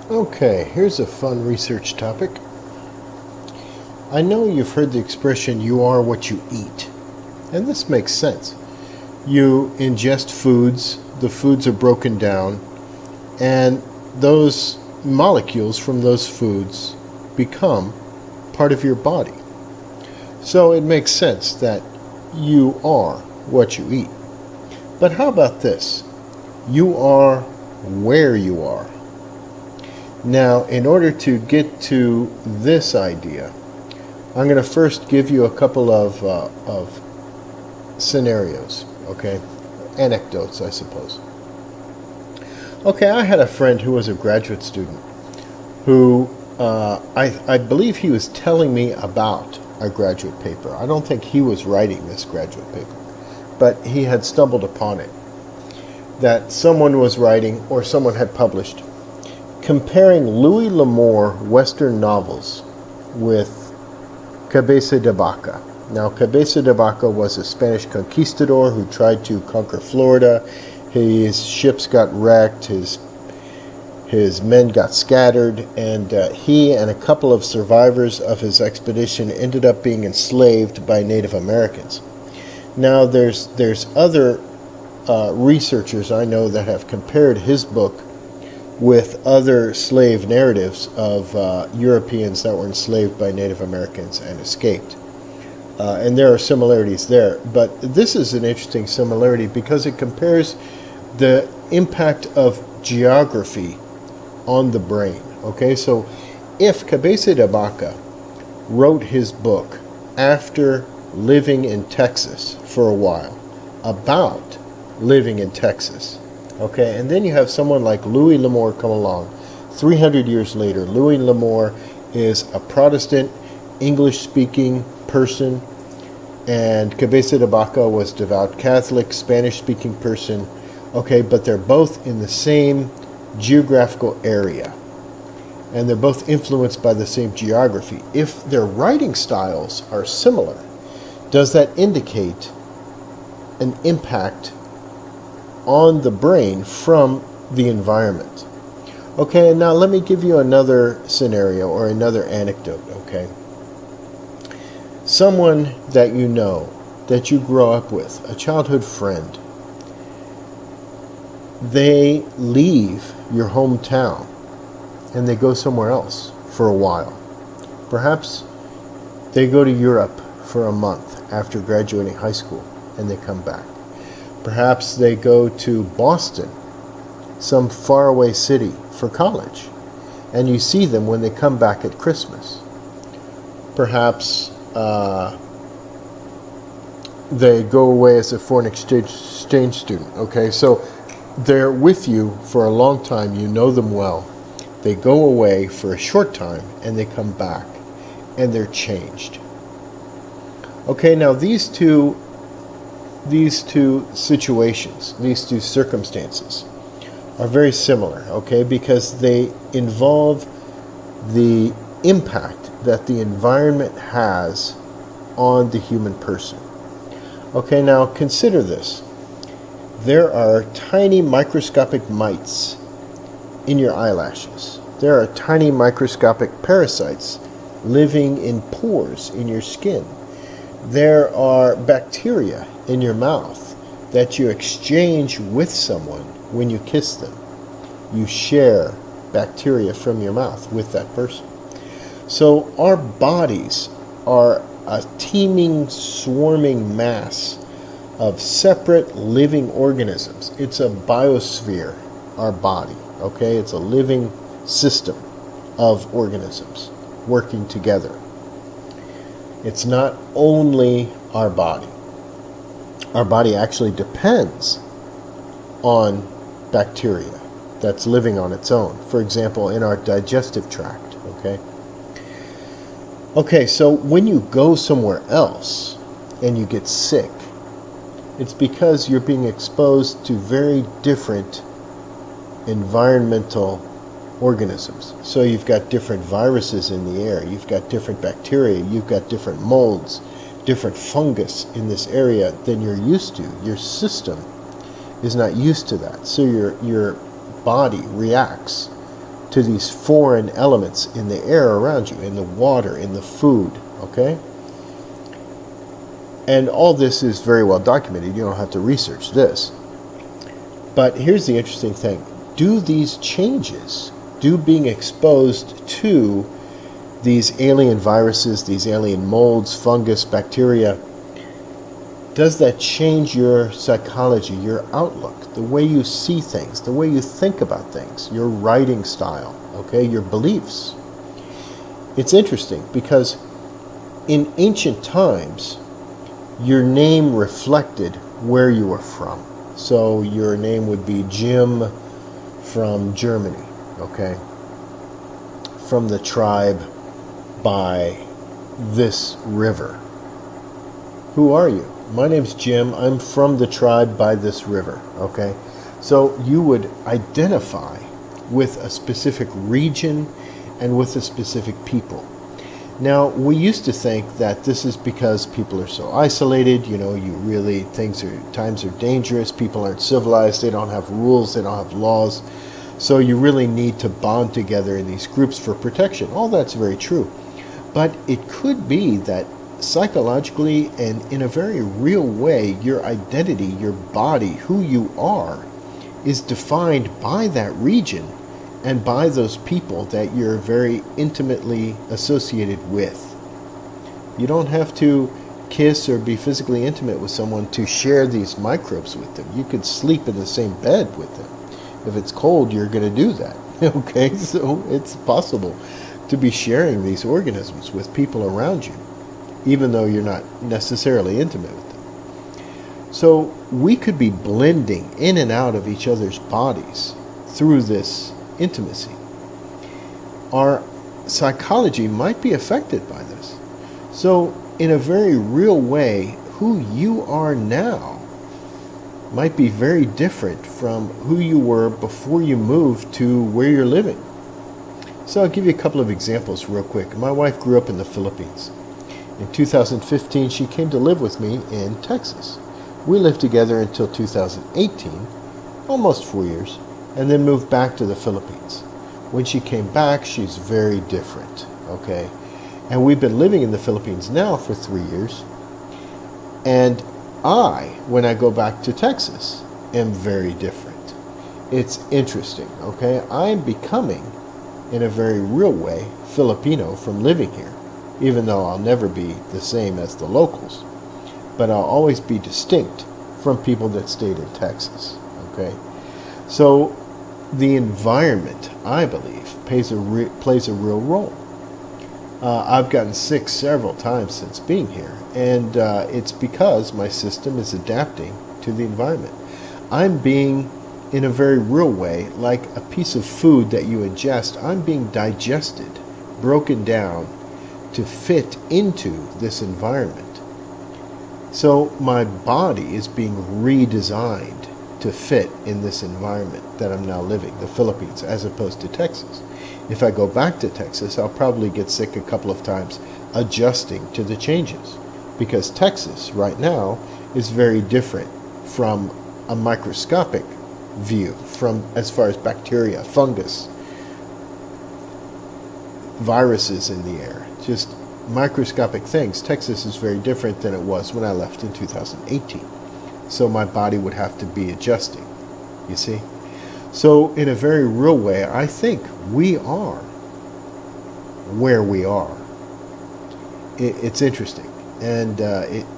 Okay, here's a fun research topic. I know you've heard the expression, you are what you eat. And this makes sense. You ingest foods, the foods are broken down, and those molecules from those foods become part of your body. So it makes sense that you are what you eat. But how about this? You are where you are. Now, in order to get to this idea, I'm going to first give you a couple of scenarios, okay? Anecdotes, I suppose. Okay, I had a friend who was a graduate student who I believe he was telling me about a graduate paper. I don't think he was writing this graduate paper, but he had stumbled upon it, that someone was writing or someone had published comparing Louis L'Amour Western novels with Cabeza de Vaca. Now, Cabeza de Vaca was a Spanish conquistador who tried to conquer Florida. His ships got wrecked, his men got scattered, and he and a couple of survivors of his expedition ended up being enslaved by Native Americans. Now, there's other researchers I know that have compared his book with other slave narratives of Europeans that were enslaved by Native Americans and escaped. And there are similarities there. But this is an interesting similarity because it compares the impact of geography on the brain. Okay, so if Cabeza de Vaca wrote his book after living in Texas for a while, about living in Texas, okay, and then you have someone like Louis L'Amour come along 300 years later. Louis L'Amour is a Protestant, English-speaking person, and Cabeza de Vaca was devout Catholic, Spanish-speaking person. Okay, but they're both in the same geographical area, and they're both influenced by the same geography. If their writing styles are similar, does that indicate an impact on the brain from the environment? Okay, and now let me give you another scenario or another anecdote, okay? Someone that you know, that you grow up with, a childhood friend, they leave your hometown and they go somewhere else for a while. Perhaps they go to Europe for a month after graduating high school and they come back. Perhaps they go to Boston, some faraway city, for college, and you see them when they come back at Christmas. Perhaps they go away as a foreign exchange student. Okay, so they're with you for a long time, you know them well. They go away for a short time and they come back and they're changed. Okay, now these two situations, these two circumstances are very similar, okay, because they involve the impact that the environment has on the human person. Okay, now consider this. There are tiny microscopic mites in your eyelashes. There are tiny microscopic parasites living in pores in your skin. There are bacteria in your mouth that you exchange with someone when you kiss them. You share bacteria from your mouth with that person. So our bodies are a teeming, swarming mass of separate living organisms. It's a biosphere, our body, okay? It's a living system of organisms working together. It's not only our body. Our body actually depends on bacteria that's living on its own. For example, in our digestive tract, okay? Okay, so when you go somewhere else and you get sick, it's because you're being exposed to very different environmental organisms. So you've got different viruses in the air, you've got different bacteria, you've got different molds, different fungus in this area than you're used to. Your system is not used to that. So your body reacts to these foreign elements in the air around you, in the water, in the food, okay? And all this is very well documented. You don't have to research this. But here's the interesting thing. Do these changes, do being exposed to these alien viruses, these alien molds, fungus, bacteria, does that change your psychology, your outlook, the way you see things, the way you think about things, your writing style, okay, your beliefs? It's interesting because in ancient times, your name reflected where you were from. So your name would be Jim from Germany, okay? From the tribe by this river. Who are you? My name's Jim. I'm from the tribe by this river, okay? So you would identify with a specific region and with a specific people. Now, we used to think that this is because people are so isolated, you really, times are dangerous, people aren't civilized, they don't have rules, they don't have laws, so you really need to bond together in these groups for protection. All that's very true. But it could be that psychologically and in a very real way, your identity, your body, who you are, is defined by that region and by those people that you're very intimately associated with. You don't have to kiss or be physically intimate with someone to share these microbes with them. You could sleep in the same bed with them. If it's cold, you're going to do that. Okay, so it's possible to be sharing these organisms with people around you, even though you're not necessarily intimate with them. So we could be blending in and out of each other's bodies through this intimacy. Our psychology might be affected by this. So in a very real way, who you are now might be very different from who you were before you moved to where you're living. So I'll give you a couple of examples real quick. My wife grew up in the Philippines. In 2015, she came to live with me in Texas. We lived together until 2018, almost 4 years, and then moved back to the Philippines. When she came back, she's very different, okay? And we've been living in the Philippines now for 3 years. And when I go back to Texas, am very different. It's interesting, okay? I'm becoming, in a very real way, Filipino from living here, even though I'll never be the same as the locals. But I'll always be distinct from people that stayed in Texas, okay? So the environment, I believe, plays a real role. I've gotten sick several times since being here, and it's because my system is adapting to the environment. I'm being, in a very real way, like a piece of food that you ingest, I'm being digested, broken down to fit into this environment. So my body is being redesigned to fit in this environment that I'm now living, the Philippines, as opposed to Texas. If I go back to Texas, I'll probably get sick a couple of times adjusting to the changes, because Texas right now is very different from a microscopic view, from as far as bacteria, fungus, viruses in the air, just microscopic things. Texas is very different than it was when I left in 2018. So my body would have to be adjusting, you see? So in a very real way, I think we are where we are. It's interesting. And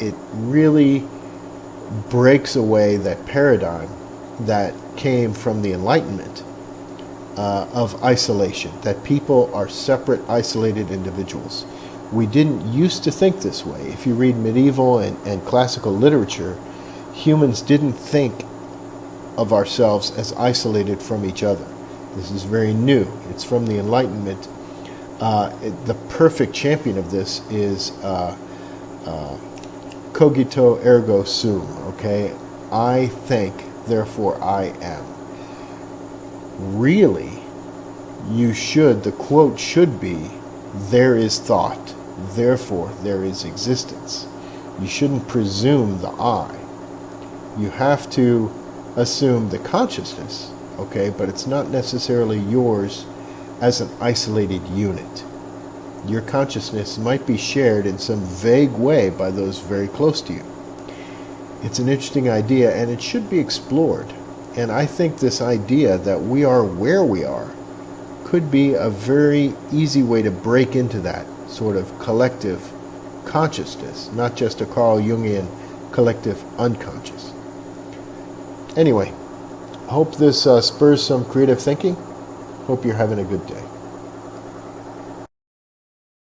it really breaks away that paradigm that came from the Enlightenment of isolation, that people are separate, isolated individuals. We didn't used to think this way. If you read medieval and classical literature, humans didn't think of ourselves as isolated from each other. This is very new. It's from the Enlightenment. The perfect champion of this is cogito ergo sum, okay? I think, therefore I am. Really, the quote should be, there is thought, therefore there is existence. You shouldn't presume the I. You have to assume the consciousness, okay, but it's not necessarily yours as an isolated unit. Your consciousness might be shared in some vague way by those very close to you. It's an interesting idea, and it should be explored. And I think this idea that we are where we are could be a very easy way to break into that sort of collective consciousness, not just a Carl Jungian collective unconscious. Anyway, I hope this spurs some creative thinking. Hope you're having a good day.